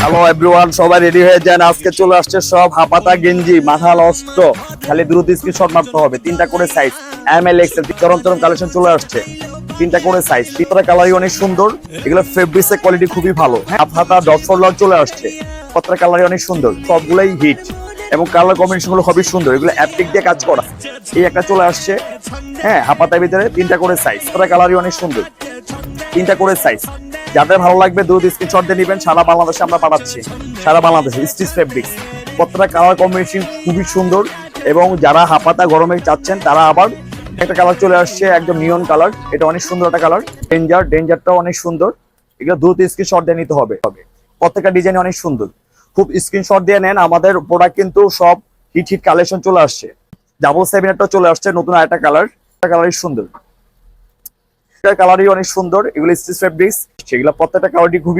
Hello everyone, সবাই ready হয়ে যান। আজকে চলে আসছে সব হাপাতা গেঞ্জি, মাথা নষ্ট, খালি দ্রুত স্ক্রিনশট মারতে হবে। 3টা করে সাইজ, এম এল এক্সেল, চরম চরম কালেকশন চলে আসছে। 3টা করে সাইজ, 3টা কালারই অনেক সুন্দর। এগুলো ফেব্রিক্সের কোয়ালিটি খুবই ভালো। হাফহাতা ডট ফরওয়ার্ড চলে আসছে, প্রত্যেকটা কালারই অনেক সুন্দর, সবগুলাই হিট এবং কালার কম্বিনেশন গুলো খুবই সুন্দর। এগুলো অ্যাপ্লিক দিয়ে কাজ করা। এই একটা চলে আসছে, হ্যাঁ, হাপাতার ভিতরে 3টা করে সাইজ, প্রত্যেকটা কালারই অনেক সুন্দর। 3টা করে সাইজ, যাদের ভালো লাগবে দ্রুত স্ক্রিনশট দিয়ে নেবেন। সারা বাংলাদেশে আমরা পাঠাচ্ছি, সারা বাংলাদেশে স্টিচ ফেব্রিক্স। প্রত্যেকটা কালার কম্বিনেশন খুবই সুন্দর এবং যারা হাপাতা গরমে চাচ্ছেন তারা আবার একটা কালার চলে আসছে, একদম নিয়ন কালার। এটা অনেক সুন্দর একটা কালার। ডেঞ্জারটাও অনেক সুন্দর। এগুলো দ্রুত স্ক্রিনশট দিয়ে নিতে হবে। প্রত্যেকটা ডিজাইন অনেক সুন্দর, খুব স্ক্রিনশট দিয়ে নেন। আমাদের প্রোডাক্ট কিন্তু সব হিট হিট কালেকশন চলে আসছে। 777 চলে আসছে নতুন আরেকটা কালার, কালারই সুন্দর, কালারই অনেক সুন্দর। এগুলো স্টিচ ফেব্রিক্স, সেগুলো প্রত্যেকটা কালারই খুবই